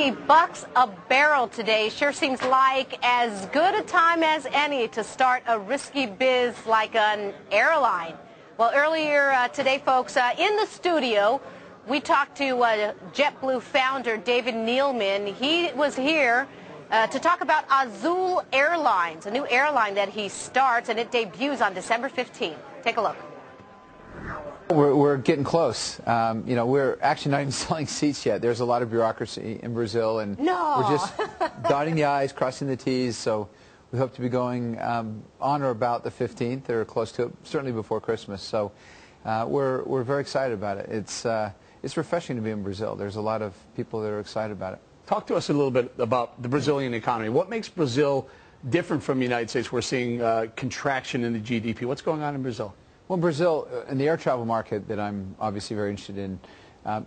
$60 a barrel today. Sure seems like as good a time as any to start a risky biz like an airline. Well, earlier today, folks, in the studio, we talked to JetBlue founder David Neeleman. He was here to talk about Azul Airlines, a new airline that he starts, and it debuts on December 15th. Take a look. We're getting close. We're actually not even selling seats yet. There's a lot of bureaucracy in Brazil, and we're just dotting the I's, crossing the T's. So we hope to be going on or about the 15th, or close to it, certainly before Christmas. So we're very excited about it. It's refreshing to be in Brazil. There's a lot of people that are excited about it. Talk to us a little bit about the Brazilian economy. What makes Brazil different from the United States? We're seeing contraction in the GDP. What's going on in Brazil? Well, Brazil, in the air travel market that I'm obviously very interested in,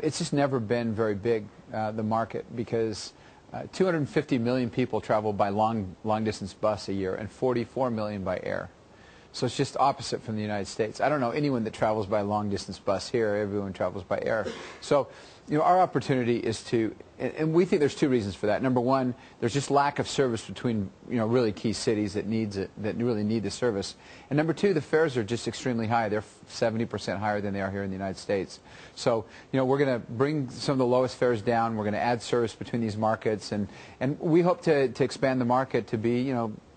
it's just never been very big, the market, because 250 million people travel by long-distance bus a year and 44 million by air. So it's just opposite from the United States. I don't know anyone that travels by long-distance bus here. Everyone travels by air. So, our opportunity is to, and we think there's two reasons for that. Number one, there's just lack of service between, really key cities that really need the service. And number two, the fares are just extremely high. They're 70% higher than they are here in the United States. So, we're going to bring some of the lowest fares down. We're going to add service between these markets, and we hope to expand the market to be,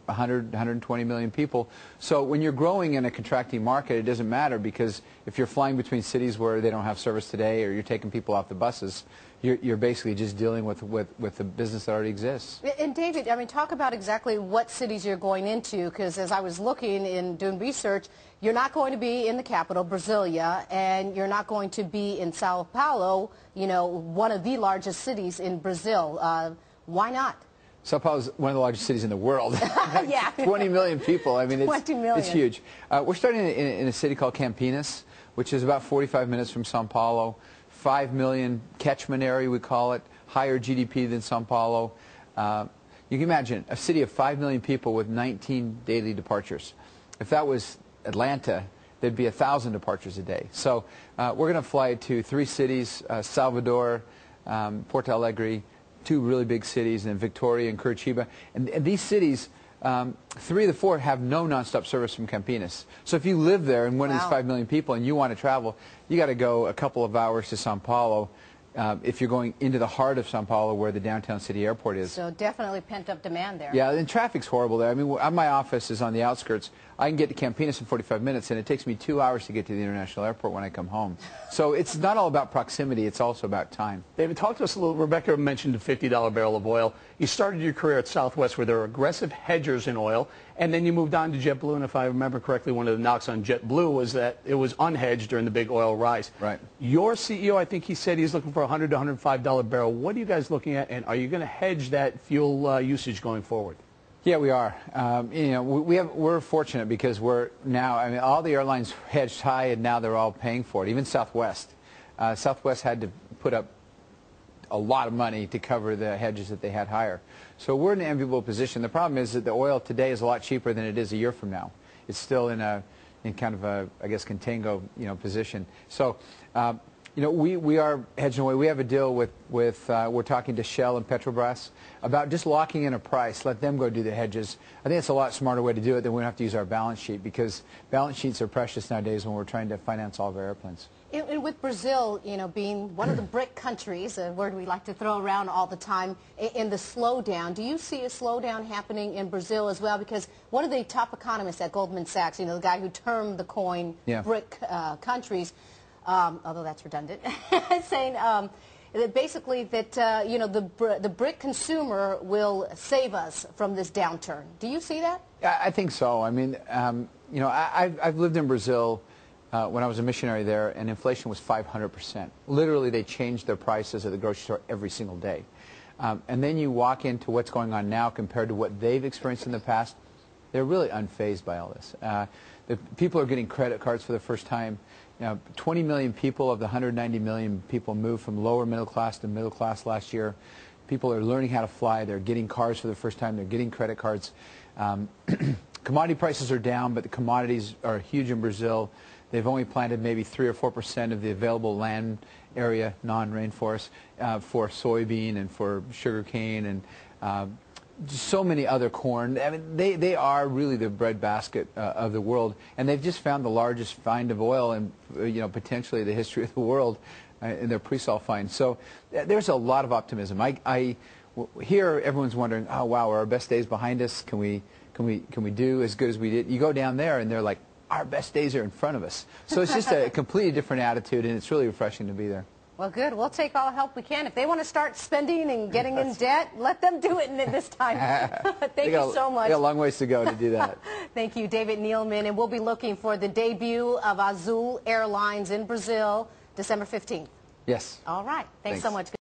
100, 120 million people. So when you're growing in a contracting market, it doesn't matter, because if you're flying between cities where they don't have service today, or you're taking people off the buses, you're basically just dealing with the business that already exists. And David, talk about exactly what cities you're going into, because as I was looking and doing research, you're not going to be in the capital, Brasilia, and you're not going to be in Sao Paulo, one of the largest cities in Brazil. Why not? Sao Paulo is one of the largest cities in the world. Yeah. 20 million people. It's 20 million. It's huge. We're starting in a city called Campinas, which is about 45 minutes from Sao Paulo. 5 million catchment area, we call it. Higher GDP than Sao Paulo. You can imagine a city of 5 million people with 19 daily departures. If that was Atlanta, there'd be 1,000 departures a day. So we're going to fly to 3 cities: Salvador, Porto Alegre, 2 really big cities, and Victoria and Curitiba. And these cities, 3 of the 4 have no nonstop service from Campinas. So if you live there and one of these 5 million people and you want to travel, you got to go a couple of hours to Sao Paulo if you're going into the heart of Sao Paulo, where the downtown city airport is. So definitely pent-up demand there. Yeah, and traffic's horrible there. My office is on the outskirts. I can get to Campinas in 45 minutes, and it takes me 2 hours to get to the international airport when I come home. So it's not all about proximity, it's also about time. David, talk to us a little. Rebecca mentioned the $50 barrel of oil. You started your career at Southwest, where there were aggressive hedgers in oil, and then you moved on to JetBlue, and if I remember correctly, one of the knocks on JetBlue was that it was unhedged during the big oil rise. Right. Your CEO, I think he said he's looking for a $100 to $105 barrel. What are you guys looking at, and are you going to hedge that fuel usage going forward? Yeah, we are. We're fortunate, because we're now, all the airlines hedged high, and now they're all paying for it. Even Southwest. Southwest had to put up a lot of money to cover the hedges that they had higher. So we're in an enviable position. The problem is that the oil today is a lot cheaper than it is a year from now. It's still in kind of a, I guess, contango position. So we are hedging away. We have a deal with we're talking to Shell and Petrobras about just locking in a price. Let them go do the hedges. I think it's a lot smarter way to do it than we don't have to use our balance sheet, because balance sheets are precious nowadays when we're trying to finance all of our airplanes. And with Brazil, being one of the BRIC countries, a word we like to throw around all the time, in the slowdown, do you see a slowdown happening in Brazil as well? Because one of the top economists at Goldman Sachs, the guy who termed the coin BRIC countries, although that's redundant, saying that basically that the BRIC consumer will save us from this downturn. Do you see that? I think so. I've lived in Brazil when I was a missionary there, and inflation was 500%. Literally, they changed their prices at the grocery store every single day. And then you walk into what's going on now compared to what they've experienced in the past. They're really unfazed by all this. The people are getting credit cards for the first time. 20 million people of the 190 million people moved from lower middle class to middle class last year. People are learning how to fly. They're getting cars for the first time. They're getting credit cards. Commodity prices are down, but the commodities are huge in Brazil. They've only planted maybe 3 or 4% of the available land area, non-rainforest, for soybean and for sugarcane and so many other corn. I mean, they are really the breadbasket of the world, and they've just found the largest find of oil in potentially the history of the world in their pre-salt find. So there's a lot of optimism. Here everyone's wondering, oh wow, are our best days behind us? Can we do as good as we did? You go down there and they're like, our best days are in front of us. So it's just a completely different attitude, and it's really refreshing to be there. Well, good. We'll take all the help we can. If they want to start spending and getting in debt, let them do it this time. Thank you so much. They got a long ways to go to do that. Thank you, David Nealman. And we'll be looking for the debut of Azul Airlines in Brazil, December 15th. Yes. All right. Thanks so much.